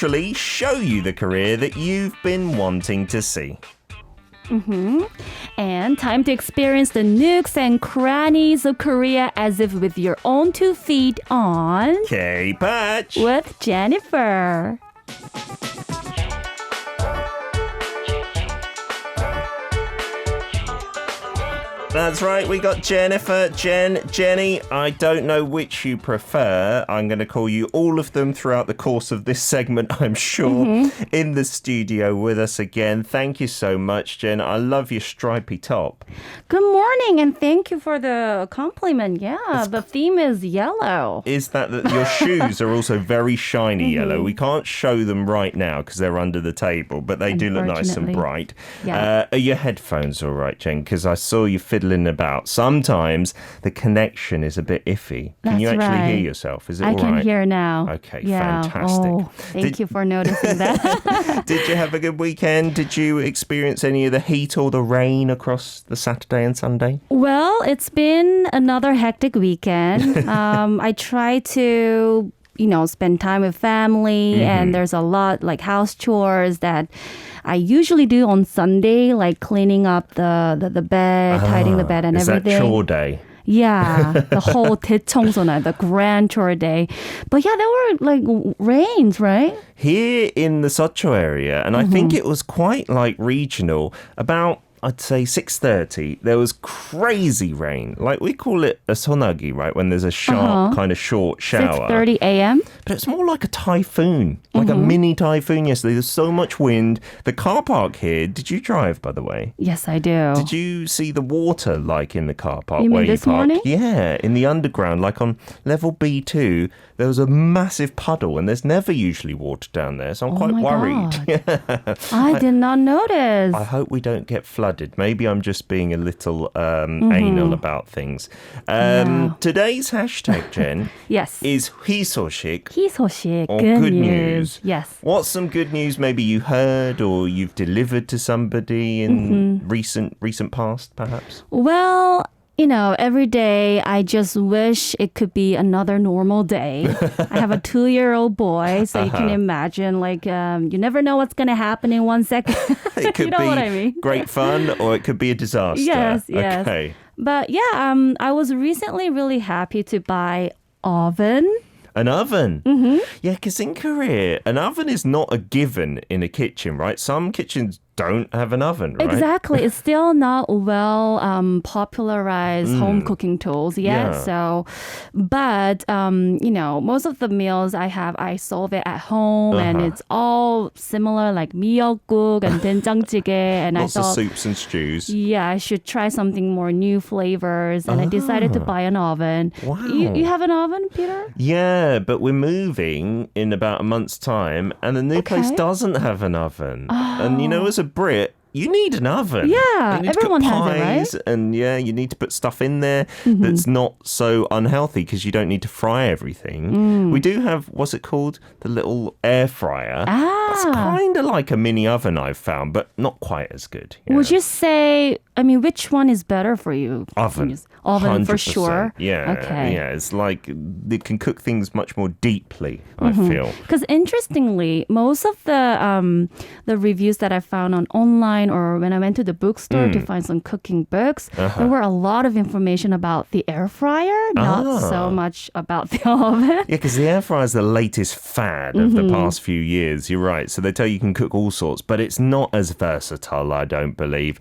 literally show you the career that you've been wanting to see. And time to experience the nooks and crannies of Korea as if with your own 2 feet on K-Patch with Jennifer. That's right, we got Jennifer, Jen, Jenny. I don't know which you prefer. I'm going to call you all of them throughout the course of this segment, I'm sure. In the studio with us again. Thank you so much, Jen. I love your stripy top. Good morning, and thank you for the compliment. Yeah, the theme is yellow. Is that your shoes are also very shiny yellow? We can't show them right now because they're under the table, but they do look nice and bright. Yeah. Are your headphones all right, Jen? Because I saw you fiddling about. Sometimes the connection is a bit iffy. Can you actually hear yourself? Is it all right? I can hear now. Okay, fantastic. Oh, thank you for noticing that. Did you have a good weekend? Did you experience any of the heat or the rain across the Saturday and Sunday? Well, it's been another hectic weekend. I try to spend time with family, and there's a lot like house chores that I usually do on Sunday, like cleaning up the bed, tidying the bed and everything. Is that chore day? Yeah, the whole 대청소나, the grand chore day. But yeah, there were like rains, right? Here in the Seocho area, and I think it was quite like regional, about I'd say 6:30, there was crazy rain. Like we call it a sonagi, right? When there's a sharp kind of short shower. 6:30 a.m.? But it's more like a typhoon, like a mini typhoon yesterday. There's so much wind. The car park here, did you drive, by the way? Yes, I do. Did you see the water like in the car park You where mean you this parked? morning? Yeah, in the underground, like on level B2, there was a massive puddle and there's never usually water down there. So I'm quite worried. I did not notice. I hope we don't get flooded. Maybe I'm just being a little anal about things. Today's hashtag, Jen, yes, is 희소식. 희소식, or good news. Yes. What's some good news maybe you heard or you've delivered to somebody in recent past, perhaps? Well, every day I just wish it could be another normal day. I have a 2-year-old boy, so you can imagine, like, you never know what's going to happen in 1 second. It could you know be what I mean? great fun or it could be a disaster. Yes. Okay. But yeah, I was recently really happy to buy oven. An oven? Yeah, because in Korea, an oven is not a given in a kitchen, right? Some kitchens don't have an oven, right? Exactly. It's still not well popularized home cooking tools yet. Yeah. So, but, most of the meals I solve it at home and it's all similar, like miyeokguk and 된장찌개. And Lots I thought, of soups and stews. yeah, I should try something more new flavors. And I decided to buy an oven. Wow. You have an oven, Peter? Yeah, but we're moving in about a month's time and the new place doesn't have an oven. And as a Brit, you need an oven. Yeah, you need everyone to cook has it, pies, right? and you need to put stuff in there that's not so unhealthy because you don't need to fry everything. We do have, what's it called? The little air fryer. That's kind of like a mini oven I've found, but not quite as good. Would you say, which one is better for you? Oven. Oven for 100%. sure. Yeah. Okay. Yeah, it's like it can cook things much more deeply, I feel. Because interestingly, most of the reviews that I found on online or when I went to the bookstore to find some cooking books, there were a lot of information about the air fryer, not so much about the oven. Yeah, because the air fryer is the latest fad of the past few years. You're right. So they tell you can cook all sorts, but it's not as versatile, I don't believe.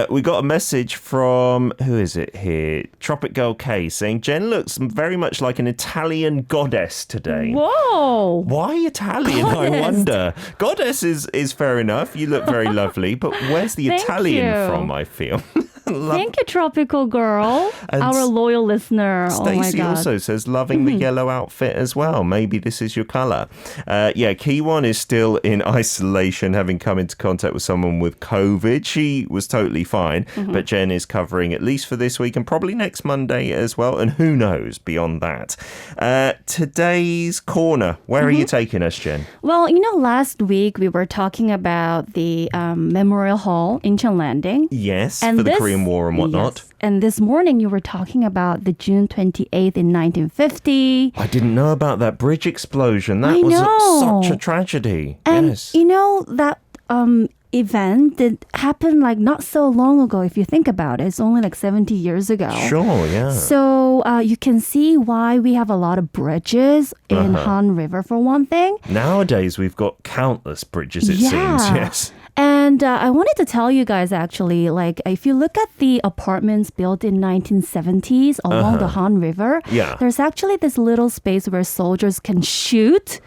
We got a message from, who is it here? Tropic Girl K saying, Jen looks very much like an Italian goddess today. Whoa! Why Italian, Goddess. I wonder? Goddess is fair enough. You look very lovely, but where's the Thank Italian you. from, I feel? Thank you, Tropical Girl, And our loyal listener. Oh my Stacey God. also says, loving the yellow outfit as well. Maybe this is your colour. Cheorwon is still in isolation, having come into contact with someone with COVID. She was totally fine, but Jen is covering at least for this week and probably next Monday as well. And who knows beyond that. Today's corner, where are you taking us, Jen? Well, last week we were talking about the Memorial Hall, Incheon Landing. Yes, And for the this Korean Korean War and whatnot. Yes. And this morning you were talking about the June 28th in 1950. I didn't know about that bridge explosion. That was such a tragedy. And yes. you know that event that happened like not so long ago, if you think about it. It's only like 70 years ago. Sure, yeah. So you can see why we have a lot of bridges in Han River for one thing. Nowadays, we've got countless bridges, it seems. Yes. And I wanted to tell you guys actually, like if you look at the apartments built in 1970s along the Han River, there's actually this little space where soldiers can shoot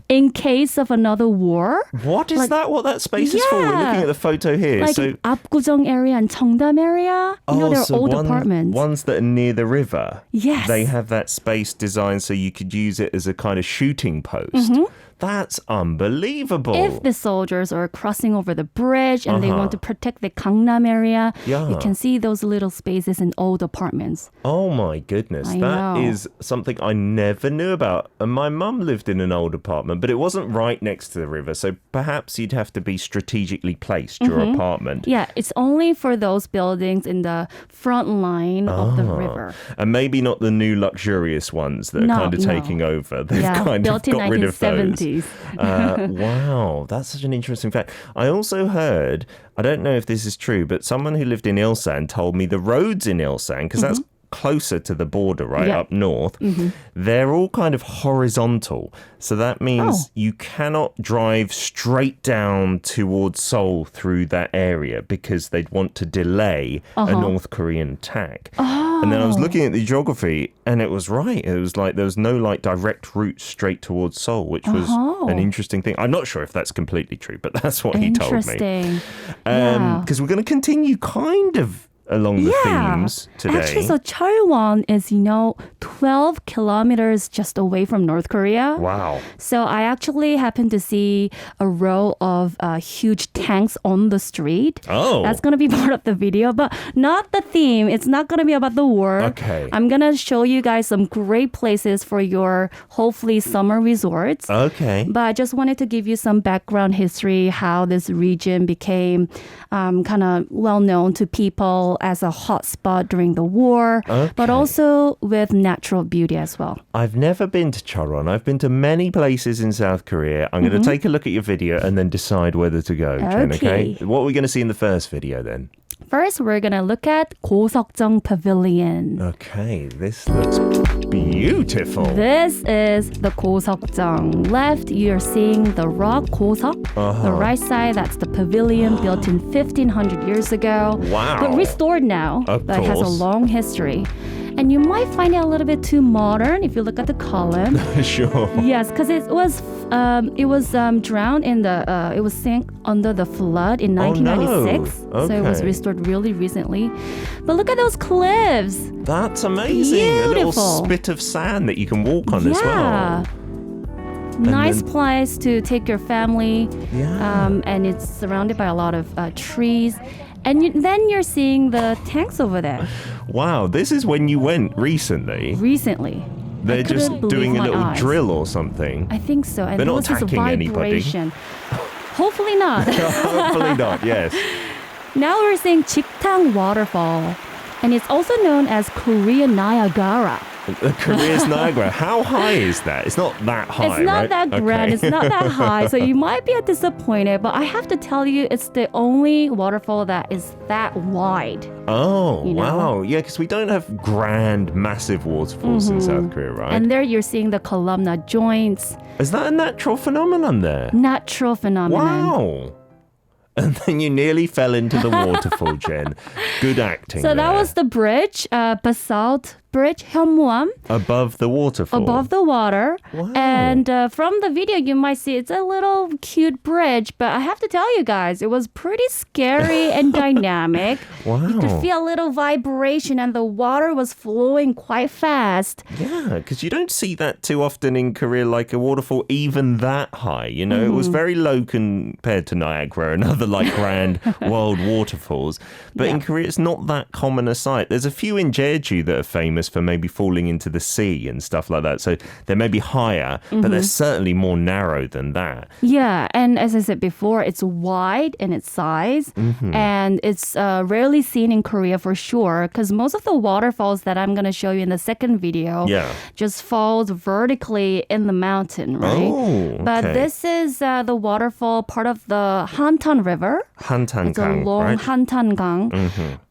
in case of another war. What is that? What that space is for? We're looking at the photo here. Like so Absurdities area and Cheongdam area. You know, they're old apartments. Ones that are near the river. Yes. They have that space designed so you could use it as a kind of shooting post. That's unbelievable. If the soldiers are crossing over the bridge and they want to protect the Gangnam area, you can see those little spaces in old apartments. Oh my goodness. That is something I never knew about. And my mum lived in an old apartment, but it wasn't right next to the river. So perhaps you'd have to be strategically placed, your apartment. Yeah, it's only for those buildings in the front line of the river. And maybe not the new luxurious ones that are kind of taking over. They've kind of got rid of those. Wow, that's such an interesting fact. I also heard, I don't know if this is true, but someone who lived in Ilsan told me the roads in Ilsan, because that's closer to the border, right, up north, they're all kind of horizontal. So that means you cannot drive straight down towards Seoul through that area because they'd want to delay a North Korean attack. And then I was looking at the geography and it was right. It was like there was no like direct route straight towards Seoul, which was an interesting thing. I'm not sure if that's completely true, but that's what he told me. Interesting. Because we're going to continue kind of along the themes today. Actually, so Cheorwon is, 12 kilometers just away from North Korea. Wow. So I actually happened to see a row of huge tanks on the street. Oh. That's going to be part of the video, but not the theme. It's not going to be about the war. Okay. I'm going to show you guys some great places for your, hopefully, summer resorts. Okay. But I just wanted to give you some background history, how this region became kind of well-known to people as a hot spot during the war, but also with natural beauty as well. I've never been to Cheorwon. I've been to many places in South Korea. I'm going to take a look at your video and then decide whether to go, Jen, okay? What are we going to see in the first video then? First, we're going to look at Goseokjeong Pavilion. Okay, this looks beautiful. This is the Goseokjeong. Left, you're seeing the rock Goseok. The right side, that's the pavilion built in 1500 years ago. Wow. But restored now. Of but it has a course. long history. And you might find it a little bit too modern if you look at the column. Sure. Yes, because it was drowned in the it was sank under the flood in 1996. No. So it was Okay. restored really recently. But look at those cliffs. That's amazing. A little Beautiful. spit of sand that you can walk on as well. Nice place to take your family. Yeah. And it's surrounded by a lot of trees. And then you're seeing the tanks over there. Wow, this is when you went recently. Recently. They're I just couldn't doing believe a my little eyes. drill or something. I think so. And They're there not was this attacking anybody. vibration. Hopefully not. Hopefully not, yes. Now we're seeing Jiktang Waterfall. And it's also known as Korean Niagara. Korea's Niagara. How high is that? It's not that high, It's not right? that grand. Okay. It's not that high. So you might be disappointed. But I have to tell you, it's the only waterfall that is that wide. Oh, You know? wow. Yeah, because we don't have grand, massive waterfalls in South Korea, right? And there you're seeing the columnar joints. Is that a natural phenomenon there? Natural phenomenon. Wow. And then you nearly fell into the waterfall, Jen. Good acting. So that there. was the bridge, basalt bridge, Hyunmuam, above the waterfall. above the water. Wow. And from the video, you might see it's a little cute bridge, but I have to tell you guys, it was pretty scary and dynamic. Wow. You could feel a little vibration and the water was flowing quite fast. Yeah, because you don't see that too often in Korea, like a waterfall even that high. You know, it was very low compared to Niagara and other like grand world waterfalls. But in Korea, it's not that common a sight. There's a few in Jeju that are famous for maybe falling into the sea and stuff like that. So they may be higher, but they're certainly more narrow than that. Yeah, and as I said before, it's wide in its size, and it's rarely seen in Korea for sure, because most of the waterfalls that I'm going to show you in the second video just falls vertically in the mountain, right? Oh, okay. But this is the waterfall part of the Hantan River. Hantan It's a long right? Hantan Gang.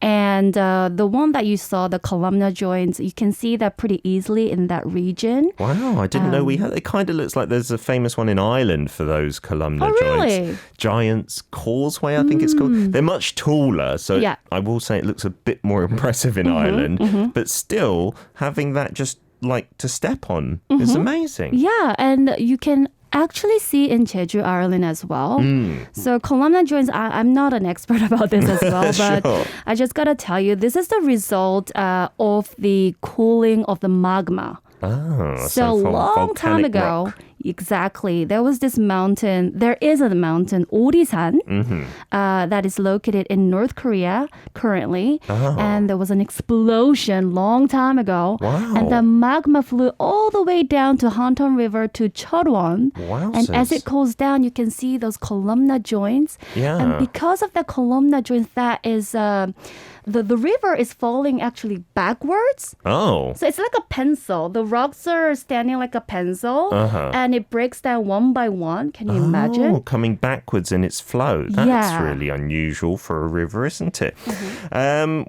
And the one that you saw, the columnar joints, you can see that pretty easily in that region. Wow, I didn't know we had. It kind of looks like there's a famous one in Ireland for those columnar really? joints. Giant's Causeway, I think it's called. They're much taller, so I will say it looks a bit more impressive in Ireland. But still, having that just like to step on is amazing. Yeah, and you can actually see in Jeju, Ireland as well. So columnar joints, I'm not an expert about this as well, but Sure. I just gotta tell you, this is the result of the cooling of the magma. Oh, So long time volcanic ago, rock. exactly, there was this mountain, there is a mountain, Orisan, that is located in North Korea currently. And there was an explosion long time ago. Wow. And the magma flew all the way down to Hantan River to Cheorwon. And as it cools down, you can see those columnar joints. Yeah. And because of the columnar joints, that is... The river is falling actually backwards. Oh. So it's like a pencil. The rocks are standing like a pencil, and it breaks down one by one. Can you imagine? Oh, coming backwards in its flow. That's really unusual for a river, isn't it?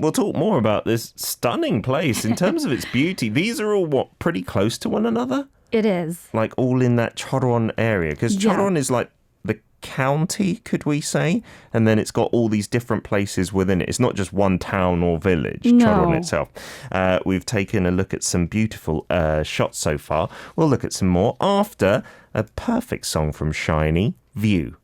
We'll talk more about this stunning place in terms of its beauty. These are all, pretty close to one another? It is. Like all in that Cheorwon area. Because Cheorwon is like the county, could we say? And then it's got all these different places within it. It's not just one town or village, Cheorwon itself. We've taken a look at some beautiful shots so far. We'll look at some more after a perfect song from Shiny, View.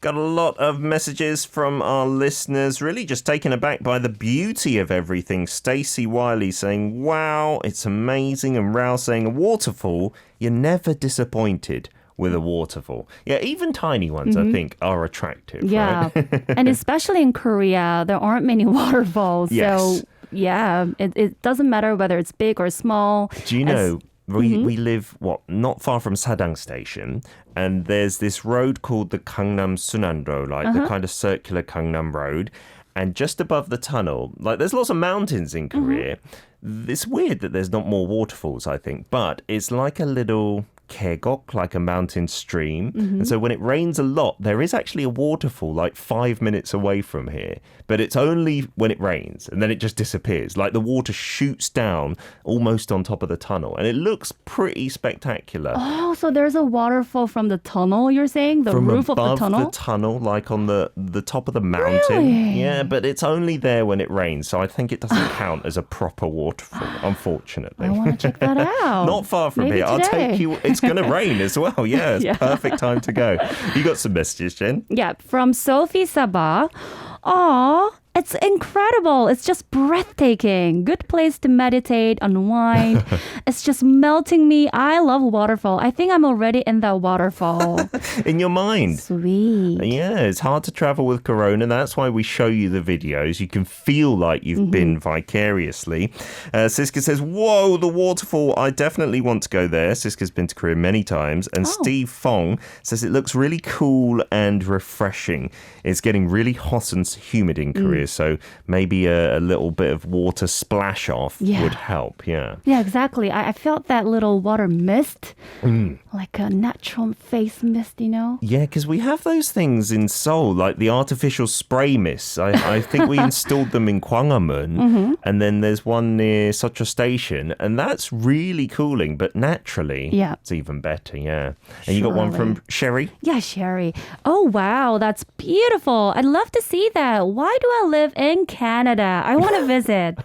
Got a lot of messages from our listeners, really just taken aback by the beauty of everything. Stacey Wiley saying, wow, it's amazing. And Rao saying, a waterfall, you're never disappointed with a waterfall. Yeah, even tiny ones, I think, are attractive. Yeah. Right? And especially in Korea, there aren't many waterfalls. Yes. So, yeah, it doesn't matter whether it's big or small. Do you know, we live, not far from Sadang Station, and there's this road called the Gangnam Sunando, like the kind of circular Gangnam Road. And just above the tunnel, like there's lots of mountains in Korea. It's weird that there's not more waterfalls, I think, but it's like a little kegeok, like a mountain stream. And so when it rains a lot, there is actually a waterfall like 5 minutes away from here. But it's only when it rains, and then it just disappears. Like the water shoots down almost on top of the tunnel, and it looks pretty spectacular. Oh, so there's a waterfall from the tunnel, you're saying? The roof of the tunnel? From above the tunnel, like on the top of the mountain. Really? Yeah, but it's only there when it rains, so I think it doesn't count as a proper waterfall, unfortunately. I want to check that out. Not far from Maybe here. I'll today. take you. It's going to rain as well. Yeah, it's Yeah. perfect time to go. You got some messages, Jen? Yeah, from Sophie Sabah. Aw, it's incredible. It's just breathtaking. Good place to meditate, unwind. It's just melting me. I love waterfall. I think I'm already in that waterfall. In your mind. Sweet. Yeah, it's hard to travel with Corona. That's why we show you the videos. You can feel like you've been vicariously. Siska says, whoa, the waterfall. I definitely want to go there. Siska's been to Korea many times. And Steve Fong says it looks really cool and refreshing. It's getting really hot and humid in Korea, so maybe a little bit of water splash off would help. Yeah. Yeah, exactly. I felt that little water mist, like a natural face mist, you know? Yeah, because we have those things in Seoul, like the artificial spray mists. I think we installed them in Gwanghwamun, and then there's one near Seocho Station, and that's really cooling, but naturally, it's even better, yeah. And you got one from Sherry? Yeah, Sherry. Oh, wow, that's beautiful. I'd love to see that. Why do I live in Canada? I want to visit.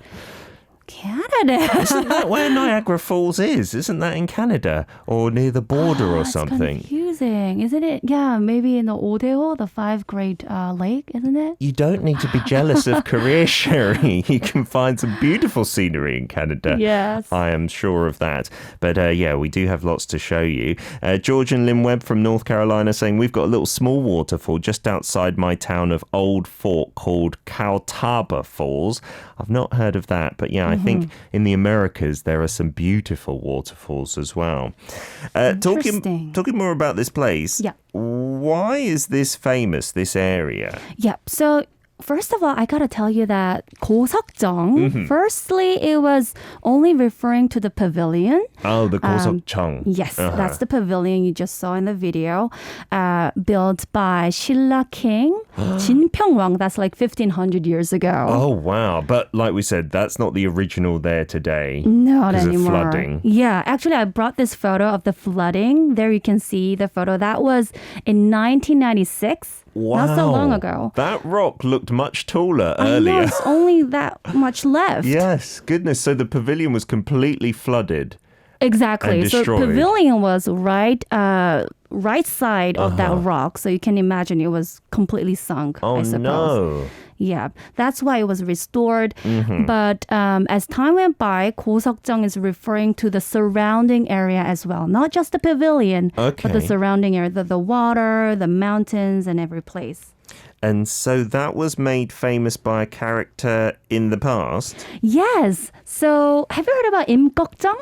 Canada. Isn't that where Niagara Falls is? Isn't that in Canada or near the border or something? It's confusing, isn't it? Yeah, maybe in the Odeo, the 5 Great Lake, isn't it? You don't need to be jealous of Korea, Sherry. You can find some beautiful scenery in Canada. Yes. I am sure of that. But yeah, we do have lots to show you. George and Lynn Webb from North Carolina saying, we've got a little small waterfall just outside my town of Old Fort called Kautaba Falls. I've not heard of that, but yeah, I think in the Americas there are some beautiful waterfalls as well. Talking more about this place, Yeah. why is this famous, this area? Yeah. So first of all, I gotta tell you that Goseokjeong, firstly, it was only referring to the pavilion. Oh, the Goseokjeong. Yes, that's the pavilion you just saw in the video, built by Silla King, Jinpyeongwang. That's like 1500 years ago. Oh, wow. But like we said, that's not the original there today. Not because anymore. of flooding. Yeah, actually, I brought this photo of the flooding. There you can see the photo. That was in 1996. Wow. Not so long ago. That rock looked much taller I know, earlier. it's only that much left. Yes, goodness. So the pavilion was completely flooded. Exactly. And So destroyed. pavilion was right side of that rock. So you can imagine it was completely sunk, Oh, I suppose. no. Yeah, that's why it was restored. But as time went by, Goseokjeong is referring to the surrounding area as well. Not just the pavilion, but the Okay. surrounding area, the water, the mountains, and every place. And so that was made famous by a character in the past. Yes. So have you heard about 임꺽정?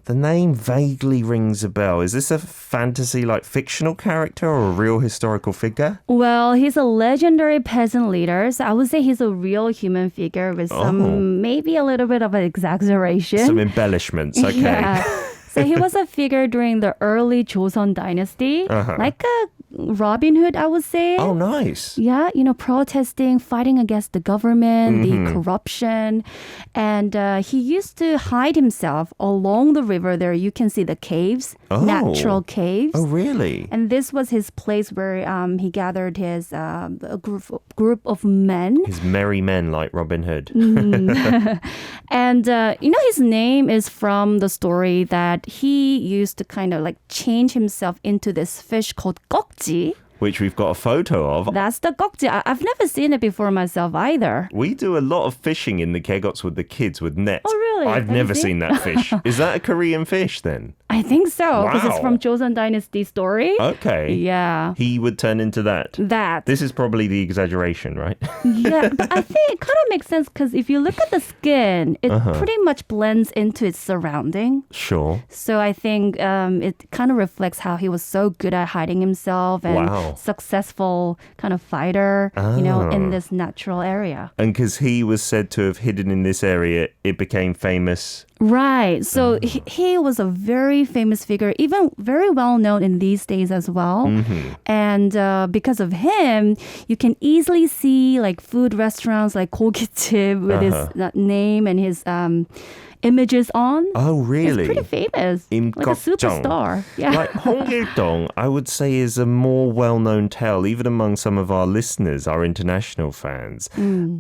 The name vaguely rings a bell. Is this a fantasy, like fictional character or a real historical figure? Well, he's a legendary peasant leader. So I would say he's a real human figure with some, maybe a little bit of an exaggeration. Some embellishments, okay. Yeah. So he was a figure during the early Joseon dynasty, like a Robin Hood, I would say. Oh, nice. Yeah, protesting, fighting against the government, the corruption. And he used to hide himself along the river there. You can see the caves, natural caves. Oh, really? And this was his place where he gathered his a group of men. His merry men like Robin Hood. And, his name is from the story that he used to kind of like change himself into this fish called 꺽지. Which we've got a photo of. That's the 꺽지. I've never seen it before myself either. We do a lot of fishing in the Kegots with the kids with nets. Oh, really? I've Let me never see. seen that fish. Is that a Korean fish then? I think so, because it's Wow. from Joseon Dynasty story. Okay. Yeah. He would turn into that. That. This is probably the exaggeration, right? Yeah, but I think it kind of makes sense because if you look at the skin, it pretty much blends into its surrounding. Sure. So I think it kind of reflects how he was so good at hiding himself and Wow. successful kind of fighter, in this natural area. And because he was said to have hidden in this area, it became famous. Right. So he was a very famous figure, even very well known in these days as well. And because of him, you can easily see like food restaurants like 고깃집 with his name and his images on. Oh, really? It's pretty famous. Like a 임꺽정. superstar. Yeah. Like 홍길동, I would say, is a more well-known tale, even among some of our listeners, our international fans.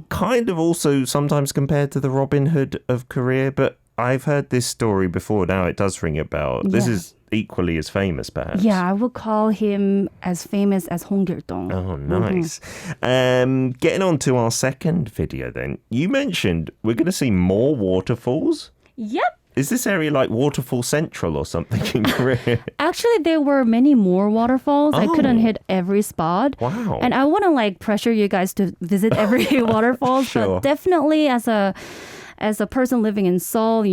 Kind of also sometimes compared to the Robin Hood of Korea, but I've heard this story before. Now it does ring a bell. This Yeah. is equally as famous, perhaps. Yeah, I would call him as famous as 홍길동. Oh, nice. Getting on to our second video then. You mentioned we're going to see more waterfalls. Yep. Is this area like Waterfall Central or something in Korea? Actually, there were many more waterfalls. I couldn't hit every spot. Wow. And I want to pressure you guys to visit every waterfall. Sure. But definitely as a person living in Seoul,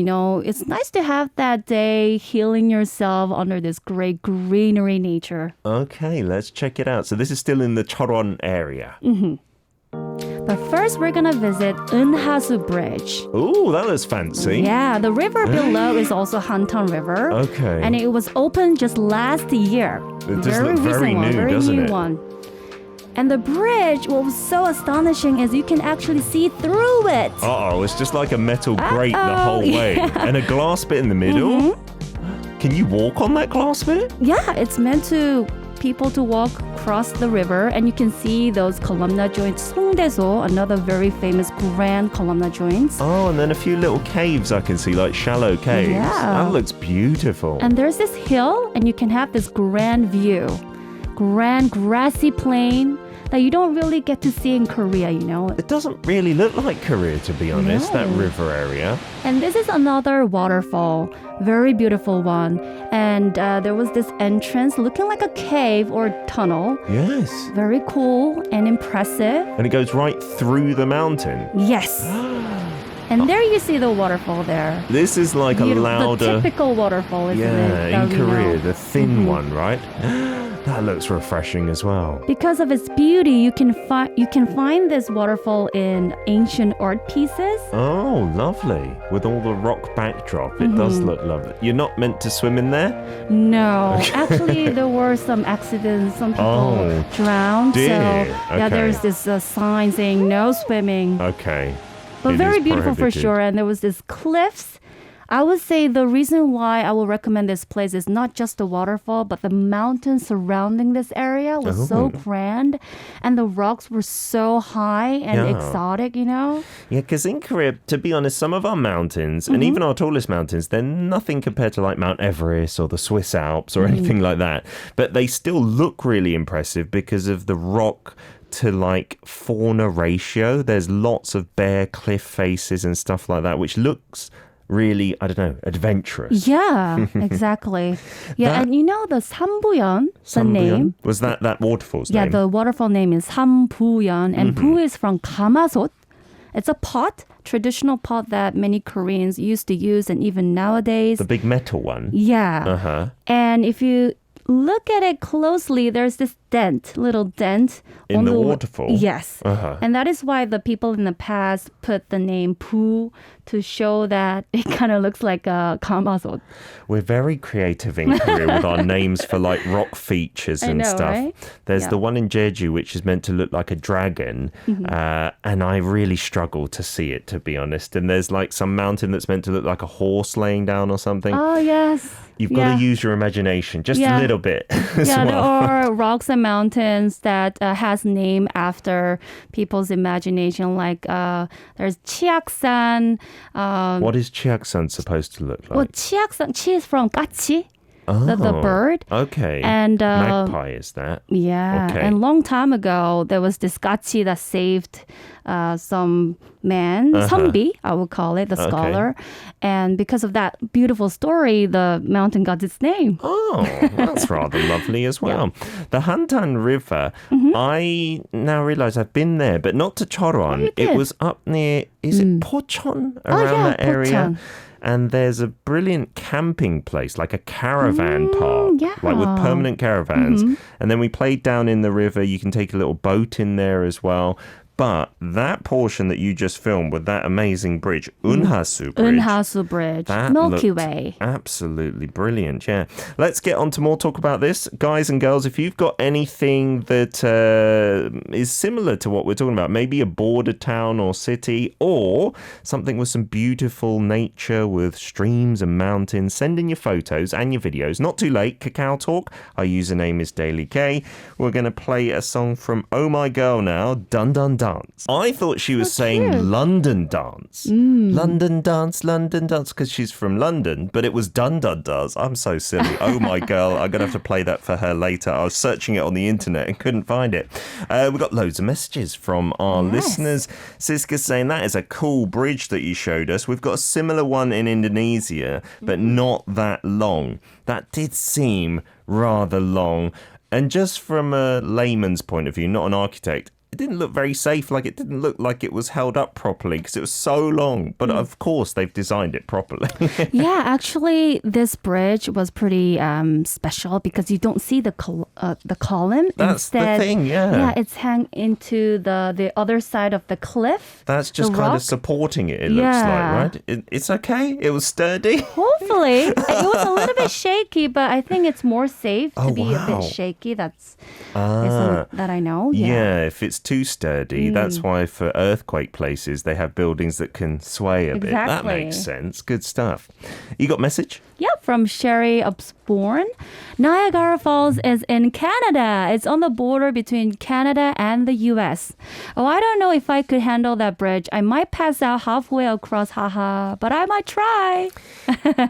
it's nice to have that day healing yourself under this great greenery nature. Okay, let's check it out. So this is still in the Cheorwon area. But first, we're going to visit Eunhasu Bridge. Ooh, that looks fancy. Yeah, the river below is also Hantan River. Okay. And it was opened just last year. It does look very recent one, new, very doesn't new it? one. And the bridge, what was so astonishing is you can actually see through it. Uh-oh, it's just like a metal grate the whole Uh-oh, way. yeah. And a glass bit in the middle. Can you walk on that glass bit? Yeah, it's meant to people to walk across the river, and you can see those columnar joints. Songdaeso, another very famous grand columnar joints. Oh, and then a few little caves I can see, like shallow caves. Yeah. That looks beautiful. And there's this hill, and you can have this grand view. Grand grassy plain that you don't really get to see in Korea, you know. It doesn't really look like Korea, to be honest, that river area. And this is another waterfall, very beautiful one. And there was this entrance looking like a cave or tunnel. Yes. Very cool and impressive. And it goes right through the mountain. Yes. And there you see the waterfall there. This is like a louder... The typical waterfall, isn't it? Yeah, in Korea, know. the thin one, right? That looks refreshing as well. Because of its beauty, you can find this waterfall in ancient art pieces. Oh, lovely. With all the rock backdrop, it does look lovely. You're not meant to swim in there? No. Actually, there were some accidents. Some people drowned. Dear. So, yeah, there's this sign saying no swimming. Okay. But It very is beautiful for prohibited. sure. And there was this cliffs. I would say the reason why I will recommend this place is not just the waterfall, but the mountains surrounding this area was so grand. And the rocks were so high and exotic, you know? Yeah, because in Korea, to be honest, some of our mountains, and even our tallest mountains, they're nothing compared to like Mount Everest or the Swiss Alps or anything like that. But they still look really impressive because of the rock to like fauna ratio. There's lots of bare cliff faces and stuff like that, which looks really, I don't know, adventurous. Yeah, exactly. Yeah, and you know the Sambuyeon, the name. Was that waterfall's Yeah, name? the waterfall name is Sambuyeon, and 부 is from 가마솥. It's a pot, traditional pot that many Koreans used to use, and even nowadays. The big metal one? Yeah. Uh-huh. And if you look at it closely, there's this little dent. In on the waterfall? Yes. Uh-huh. And that is why the people in the past put the name 부 to show that it kind of looks like a 가마솥. We're very creative in Korea with our names for like rock features and stuff. Right? There's the one in Jeju which is meant to look like a dragon, and I really struggle to see it, to be honest. And there's like some mountain that's meant to look like a horse laying down or something. Oh, yes. You've got to use your imagination just a little bit as Yeah, well. there are rocks and mountains that has name after people's imagination. Like there's Cheoksan. What is Cheoksan supposed to look like? Well, Cheoksan, chi is from 까치, the bird. Okay. And magpie is that? Yeah. Okay. And long time ago, there was this 까치 that saved some man, 선비, I would call it, the scholar. And because of that beautiful story, the mountain got its name. Oh, that's rather lovely as well. The Hantan River, I now realize I've been there, but not to Cheorwon. you did? It was up near, is it Pocheon? Around that area? Pocheon. And there's a brilliant camping place, like a caravan park, like with permanent caravans. And then we played down in the river. You can take a little boat in there as well. But that portion that you just filmed with that amazing bridge, Unhasu Bridge. Unhasu Bridge, that Milky looked Way. Absolutely brilliant, yeah. Let's get on to more talk about this. Guys and girls, if you've got anything that is similar to what we're talking about, maybe a border town or city, or something with some beautiful nature with streams and mountains, send in your photos and your videos. Not too late, Kakao Talk. Our username is Daily K. We're going to play a song from Oh My Girl now, Dun Dun Dance. I thought she was saying cute. London Dance. London Dance, because she's from London, but it was Dun Dun Dance. I'm so silly. Oh my girl, I'm going to have to play that for her later. I was searching it on the internet and couldn't find it. We got loads of messages from our listeners. Siska's saying that is a cool bridge that you showed us. We've got a similar one in Indonesia, but not that long. That did seem rather long. And just from a layman's point of view, not an architect, it didn't look very safe. Like, it didn't look like it was held up properly because it was so long. But of course, they've designed it properly. Yeah, actually, this bridge was pretty special because you don't see the column. That's Instead, the thing, yeah. Yeah, it's hung into the other side of the cliff. That's just the kind rock. of supporting it, it looks like, right? It's okay. It was sturdy. Hopefully. It was a little bit shaky, but I think it's more safe to be a bit shaky. That's that I know. Yeah, if it's too sturdy, that's why for earthquake places, they have buildings that can sway a bit. That Exactly. makes sense. Good stuff. You got message? Yeah, from Sherry born. Niagara Falls is in Canada. It's on the border between Canada and the US. Oh, I don't know if I could handle that bridge. I might pass out halfway across, haha, but I might try.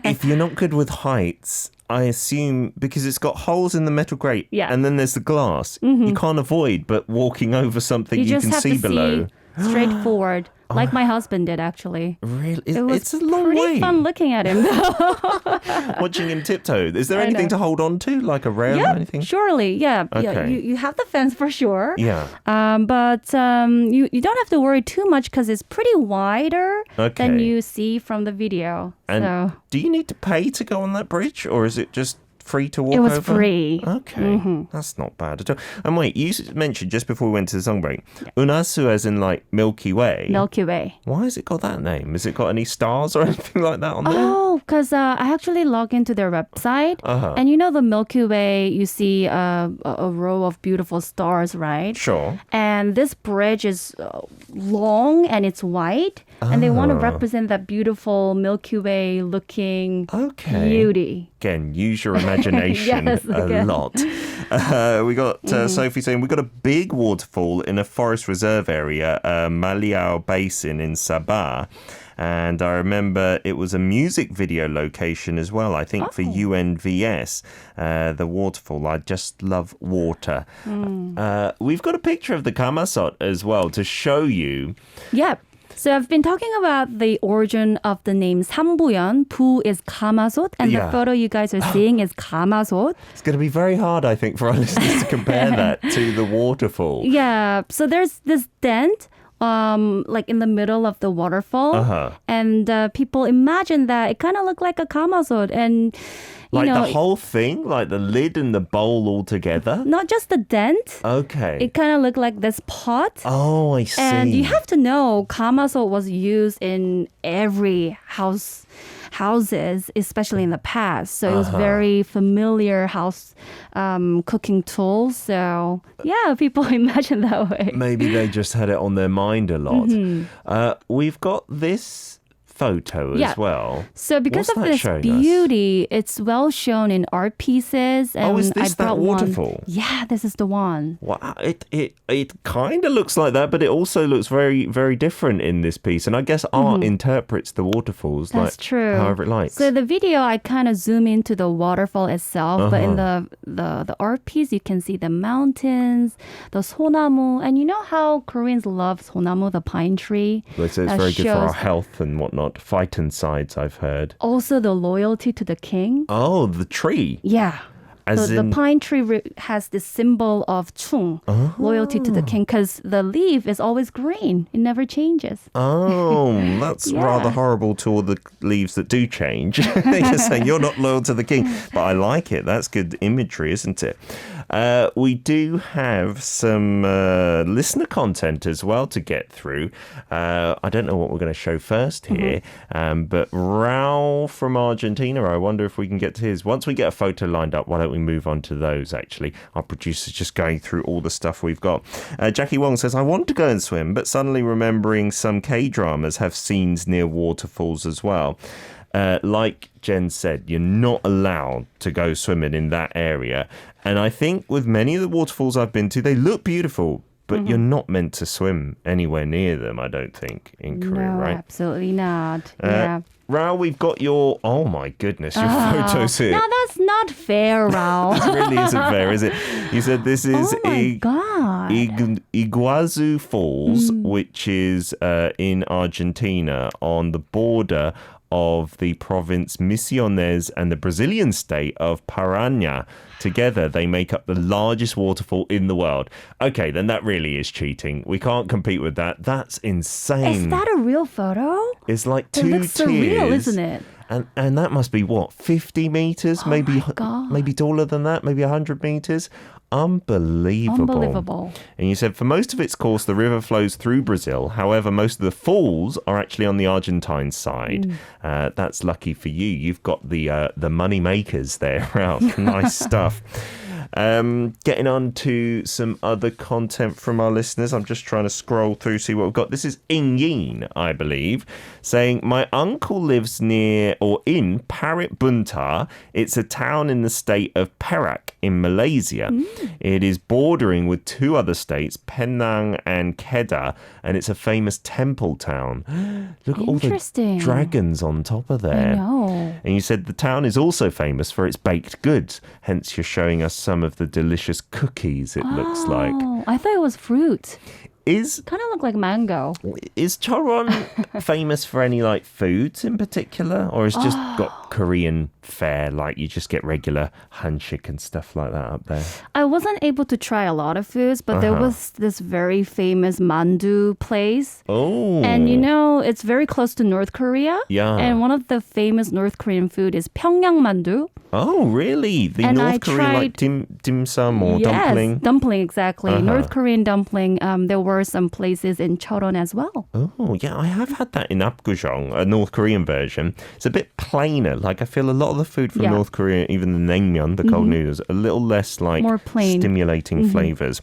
If you're not good with heights, I assume because it's got holes in the metal grate and then there's the glass, you can't avoid but walking over something you can see below. Straight forward. Like my husband did, actually. Really? It's a long pretty way. fun looking at him, though. Watching him tiptoe. Is there anything to hold on to, like a rail or anything? Surely, yeah. Okay. Yeah, you have the fence for sure. Yeah. But you don't have to worry too much because it's pretty wider than you see from the video. And so do you need to pay to go on that bridge, or is it just free to walk it was over? free. Okay, that's not bad at all. And wait, you mentioned just before we went to the song break, Unasu as in like Milky Way. Milky Way. Why has it got that name? Has it got any stars or anything like that on there? Oh, because I actually log into their website. And you know the Milky Way, you see a row of beautiful stars, right? Sure. And this bridge is long and it's white. And they want to represent that beautiful Milky Way looking beauty. Again, use your imagination a lot. We got Sophie saying, we got a big waterfall in a forest reserve area, Maliao Basin in Sabah. And I remember it was a music video location as well, I think, for UNVS, the waterfall. I just love water. We've got a picture of the Kamasot as well to show you. Yep. So I've been talking about the origin of the name Sambuyeon. 부 is Kamasot, and the photo you guys are seeing is Kamasot. It's going to be very hard, I think, for our listeners to compare that to the waterfall. Yeah. So there's this dent like in the middle of the waterfall. And people imagine that it kind of looked like a Kamasot. And like the whole thing? Like the lid and the bowl all together? Not just the dent. Okay. It kind of looked like this pot. Oh, I see. And you have to know, Kamasot was used in every houses, especially in the past. So it was very familiar house cooking tools. So yeah, people imagine that way. Maybe they just had it on their mind a lot. We've got this photo as well. So because of this beauty, it's well shown in art pieces. And is this that waterfall? Yeah, this is the one. Wow, it kind of looks like that, but it also looks very, very different in this piece. And I guess art interprets the waterfalls however it likes. So the video, I kind of zoom into the waterfall itself, but in the art piece, you can see the mountains, the sonamu, and you know how Koreans love sonamu, the pine tree. They say it's very good for our health and whatnot. Phytoncides, I've heard. Also the loyalty to the king. Oh, the tree. Yeah. The pine tree has this symbol of chung, loyalty to the king, because the leaf is always green. It never changes. Oh, that's rather horrible to all the leaves that do change. You're saying you're not loyal to the king. But I like it. That's good imagery, isn't it? We do have some listener content as well to get through. I don't know what we're going to show first here, but Raul from Argentina, I wonder if we can get to his. Once we get a photo lined up, why don't we move on to those, actually? Our producer's just going through all the stuff we've got. Jackie Wong says, I want to go and swim, but suddenly remembering some K-dramas have scenes near waterfalls as well. Like Jen said, you're not allowed to go swimming in that area. And I think with many of the waterfalls I've been to, they look beautiful, but you're not meant to swim anywhere near them, I don't think, in Korea, right? No, absolutely not. Yeah. Raul, we've got your, oh my goodness, your photos here. No, that's not fair, Raul. This really isn't fair, is it? You said this is Iguazu Falls, which is in Argentina on the border of the province Misiones and the Brazilian state of Paraná. Together, they make up the largest waterfall in the world. Okay, then that really is cheating. We can't compete with that. That's insane. Is that a real photo? It's like it looks surreal, isn't it? And that must be, what, 50 meters? Oh maybe taller than that? Maybe 100 meters? Unbelievable. And you said, for most of its course, the river flows through Brazil. However, most of the falls are actually on the Argentine side. That's lucky for you. You've got the money makers there. Nice stuff. Getting on to some other content from our listeners. I'm just trying to scroll through, see what we've got. This is Ing Yin, I believe, saying, my uncle lives near or in Parit Buntar. It's a town in the state of Perak in Malaysia. It is bordering with two other states, Penang and Kedah, and it's a famous temple town. Look at all the dragons on top of there. I know. And you said the town is also famous for its baked goods. Hence, you're showing us some of the delicious cookies, it looks like. I thought it was fruit. Is Kind of look like mango. Cheorwon famous for any like foods in particular, or is just got Korean fare, like you just get regular hanshik and stuff like that up there? I wasn't able to try a lot of foods, but there was this very famous mandu place. Oh, And you know, it's very close to North Korea. Yeah. And one of the famous North Korean food is Pyongyang mandu. Oh, really? The And North I Korean like dim sum or dumpling? Yes, dumpling, exactly. North Korean dumpling. There were some places in Cheorwon as well. Oh, yeah, I have had that in Apgujeong, a North Korean version. It's a bit plainer. Like, I feel a lot of the food from North Korea, even the naengmyeon, the cold noodles, a little less like More plain. stimulating flavors.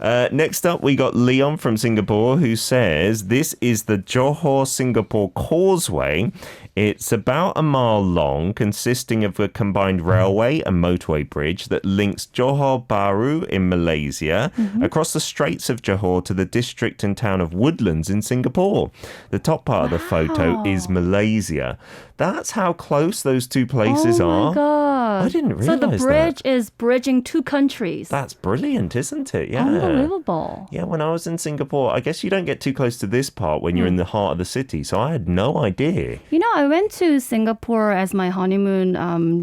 Next up, we got Leon from Singapore who says, this is the Johor-Singapore Causeway. It's about a mile long, consisting of a combined railway and motorway bridge that links Johor Bahru in Malaysia across the Straits of Johor to the district and town of Woodlands in Singapore. The top part of the photo is Malaysia. That's how close those two places are. Oh my God. I didn't realize So the bridge that. is bridging two countries. That's brilliant, isn't it? Yeah. Unbelievable. Yeah, when I was in Singapore, I guess you don't get too close to this part when you're in the heart of the city, so I had no idea. You know, I went to Singapore as my honeymoon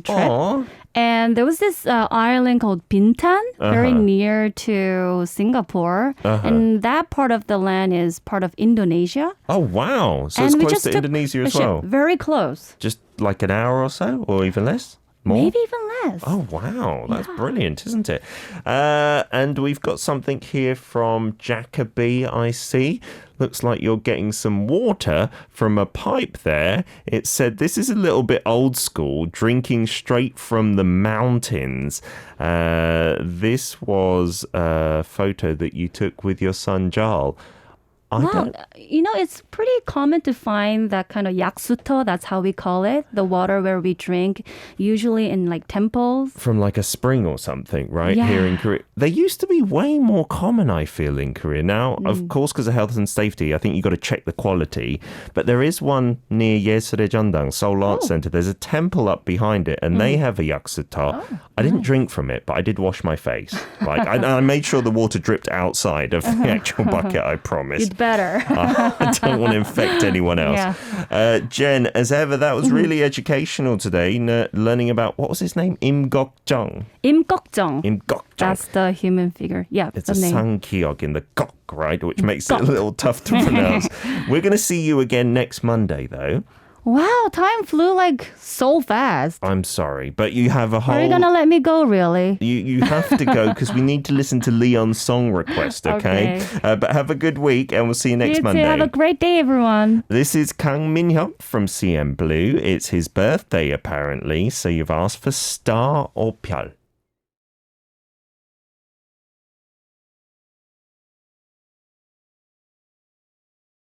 trip. Aw. And there was this island called Bintan, very near to Singapore. And that part of the land is part of Indonesia. Oh, wow. So And it's we close just to took Indonesia a as ship. well. Very close. Just like an hour or so, or even less? More? Maybe even less. Oh, wow. That's brilliant, isn't it? And we've got something here from Jacoby, I see. Looks like you're getting some water from a pipe there. It said this is a little bit old school, drinking straight from the mountains. This was a photo that you took with your son, Jal. Wow, you know, it's pretty common to find that kind of yaksuto, that's how we call it, the water where we drink, usually in like temples. From like a spring or something, right? Yeah. Here in Korea. They used to be way more common, I feel, in Korea. Now, of course, because of health and safety, I think you've got to check the quality. But there is one near Yeseoljandang, Seoul Art Center. There's a temple up behind it, and they have a yaksuto. I didn't drink from it, but I did wash my face. Like I made sure the water dripped outside of the actual bucket, I promise. You'd better. I don't want to infect anyone else. Yeah. Jen, as ever, that was really educational today, learning about, what was his name? Im꺽정he. 임꺽정. Im꺽정he. That's the human figure. Yeah, It's the a name. sankyog in the gok, right? Which makes it a little tough to pronounce. We're going to see you again next Monday, though. Wow, time flew like so fast. I'm sorry, but you have a whole... Are you going to let me go, really? You have to go because we need to listen to Leon's song request, okay? But have a good week and we'll see you next You too. Monday. Have a great day, everyone. This is Kang Min-hyuk from CM Blue. It's his birthday, apparently, so you've asked for Star or Pyeol.